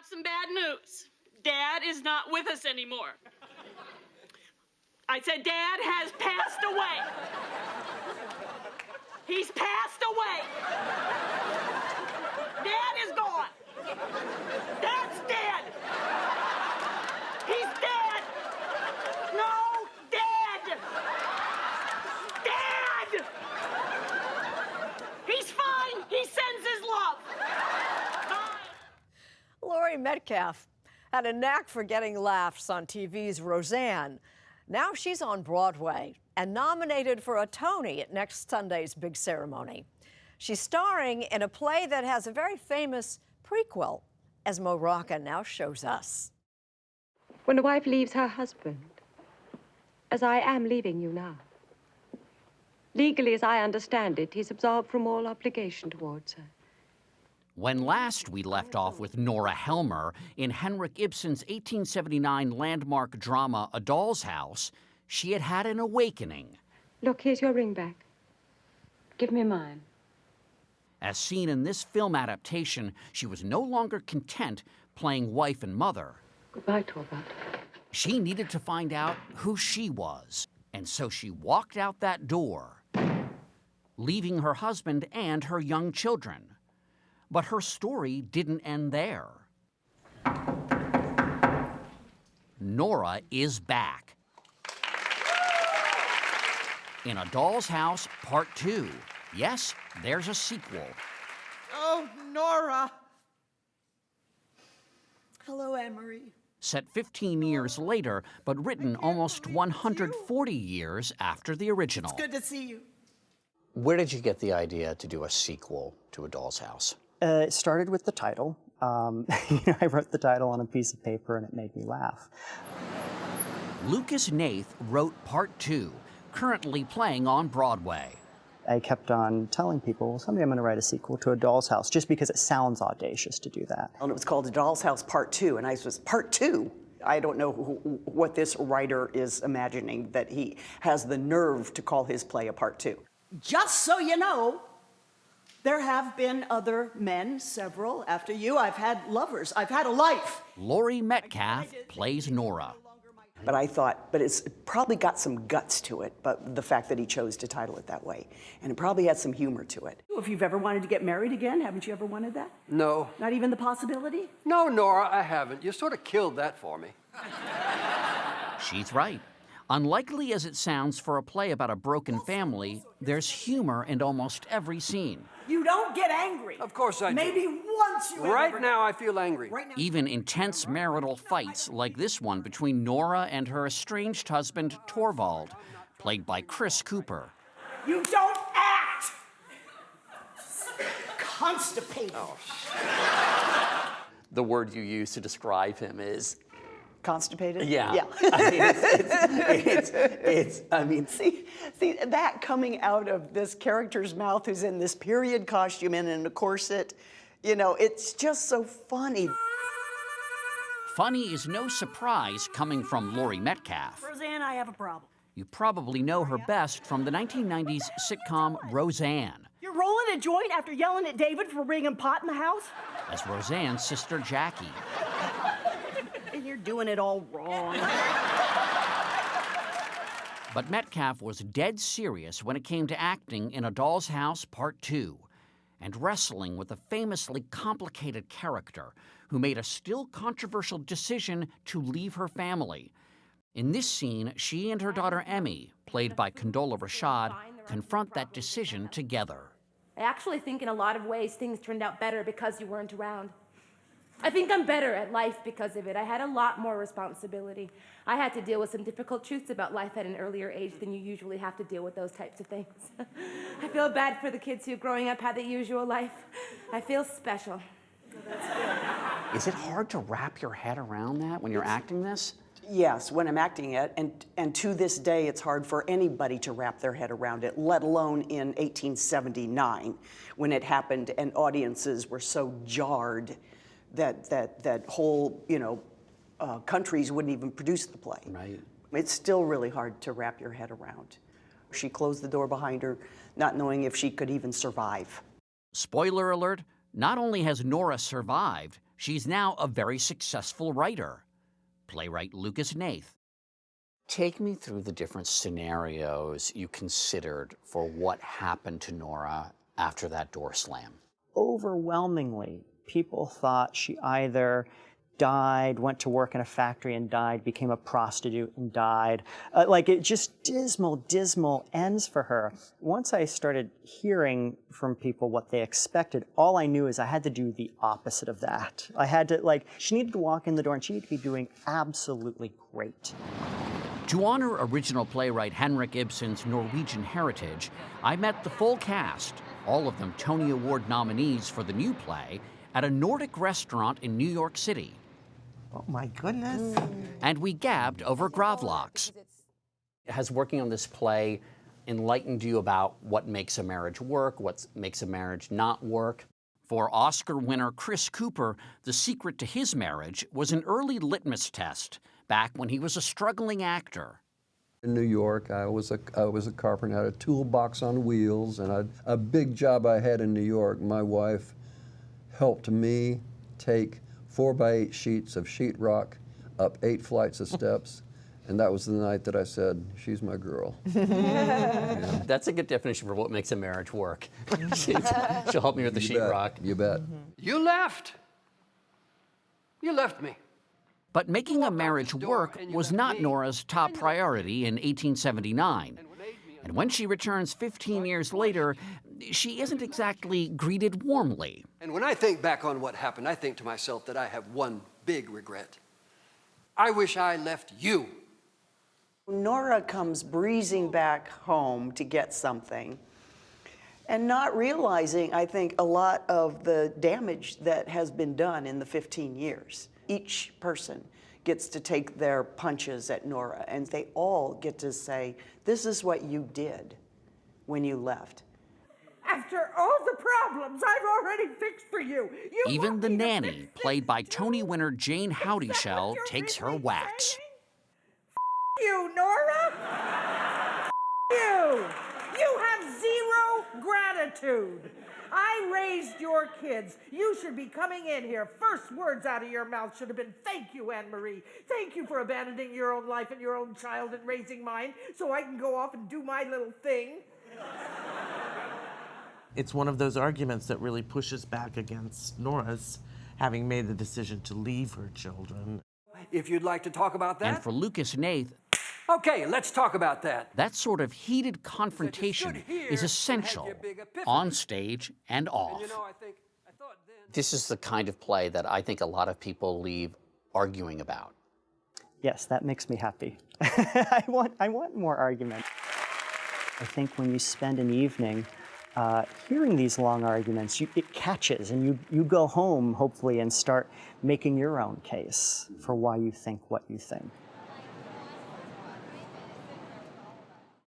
have some bad news. Dad is not with us anymore. I said Dad has passed away. He's passed away. Dad is gone. Dad's dead. He's dead. No, dead. Dad. He's fine. He sends his love. Laurie Metcalf had a knack for getting laughs on TV's Roseanne. Now she's on Broadway and nominated for a Tony at next Sunday's big ceremony. She's starring in a play that has a very famous prequel, as Rocca now shows us. When a wife leaves her husband, as I am leaving you now, legally, as I understand it, he's absolved from all obligation towards her. When last we left off with Nora Helmer in Henrik Ibsen's 1879 landmark drama A Doll's House, she had had an awakening. Look, here's your ring back. Give me mine. As seen in this film adaptation, she was no longer content playing wife and mother. Goodbye, Torvald. She needed to find out who she was, and so she walked out that door, leaving her husband and her young children. But her story didn't end there. Nora is back. In A Doll's House, Part 2. Yes, there's a sequel. Oh, Nora. Hello, Anne-Marie. Set 15 years later, but written almost 140 years after the original. It's good to see you. Where did you get the idea to do a sequel to A Doll's House? It started with the title. I wrote the title on a piece of paper and it made me laugh. Lucas Hnath wrote Part 2, currently playing on Broadway. I kept on telling people, well, someday I'm going to write a sequel to A Doll's House, just because it sounds audacious to do that. And it was called A Doll's House Part 2, and I was, Part 2? I don't know what this writer is imagining, that he has the nerve to call his play a Part 2. Just so you know, there have been other men, several after you. I've had lovers. I've had a life. Laurie Metcalf plays Nora. But I thought, but it's probably got some guts to it, but the fact that he chose to title it that way. And it probably had some humor to it. If you've ever wanted to get married again, haven't you ever wanted that? No. Not even the possibility? No, Nora, I haven't. You sort of killed that for me. She's right. Unlikely as it sounds for a play about a broken family, there's humor in almost every scene. You don't get angry. Of course I do. Maybe once you Right now I feel angry. Right now. Even intense marital fights like this one between Nora and her estranged husband, Torvald, played by Chris Cooper. You don't act! Constipated. Oh, The word you use to describe him is... Constipated? Yeah. Yeah. I mean, see that coming out of this character's mouth who's in this period costume and in a corset, you know, it's just so funny. Funny is no surprise coming from Laurie Metcalf. Roseanne, I have a problem. You probably know her best from the 1990s sitcom Roseanne, You're rolling a joint after yelling at David for bringing pot in the house? as Roseanne's sister Jackie. And you're doing it all wrong. But Metcalf was dead serious when it came to acting in A Doll's House Part 2 and wrestling with a famously complicated character who made a still controversial decision to leave her family. In this scene, she and her daughter Emmy, played by Condola Rashad, confront that decision together. I actually think in a lot of ways things turned out better because you weren't around. I think I'm better at life because of it. I had a lot more responsibility. I had to deal with some difficult truths about life at an earlier age than you usually have to deal with those types of things. I feel bad for the kids who growing up had the usual life. I feel special. Is it hard to wrap your head around that when you're acting this? Yes, when I'm acting it, and to this day, it's hard for anybody to wrap their head around it, let alone in 1879, when it happened and audiences were so jarred that whole, countries wouldn't even produce the play. Right. It's still really hard to wrap your head around. She closed the door behind her, not knowing if she could even survive. Spoiler alert, not only has Nora survived, She's now a very successful writer. Playwright Lucas Hnath. Take me through the different scenarios you considered for what happened to Nora after that door slam. Overwhelmingly, people thought she either died, went to work in a factory and died, became a prostitute and died. It just dismal ends for her. Once I started hearing from people what they expected, all I knew is I had to do the opposite of that. I had to, she needed to walk in the door and she needed to be doing absolutely great. To honor original playwright Henrik Ibsen's Norwegian heritage, I met the full cast, all of them Tony Award nominees for the new play, at a Nordic restaurant in New York City. Oh my goodness. And we gabbed over gravlax. Has working on this play enlightened you about what makes a marriage work, what makes a marriage not work? For Oscar winner Chris Cooper, the secret to his marriage was an early litmus test back when he was a struggling actor. In New York, I was a carpenter, had a toolbox on wheels, and a big job I had in New York. My wife helped me take 4x8 sheets of sheetrock up 8 flights of steps, and that was the night that I said, she's my girl. Yeah. That's a good definition for what makes a marriage work. She'll help me with the sheetrock. You bet. You left. You left me. But making a marriage work was not Nora's top priority in 1879. And when she returns 15 years later, she isn't exactly greeted warmly. And when I think back on what happened, I think to myself that I have one big regret. I wish I left you. Nora comes breezing back home to get something and not realizing, I think, a lot of the damage that has been done in the 15 years. Each person gets to take their punches at Nora, and they all get to say, this is what you did when you left. After all the problems I've already fixed for you. Even the nanny, played by Tony winner Jayne Houdyshell, takes her whacks. You, Nora! You! You have zero gratitude. I raised your kids. You should be coming in here. First words out of your mouth should have been, thank you, Anne-Marie. Thank you for abandoning your own life and your own child and raising mine so I can go off and do my little thing. It's one of those arguments that really pushes back against Nora's having made the decision to leave her children. If you'd like to talk about that. And for Lucas Hnath, okay, let's talk about that. That sort of heated confrontation is essential, on stage and off. This is the kind of play that I think a lot of people leave arguing about. Yes, that makes me happy. I want more argument. I think when you spend an evening hearing these long arguments, it catches, and you go home, hopefully, and start making your own case for why you think what you think.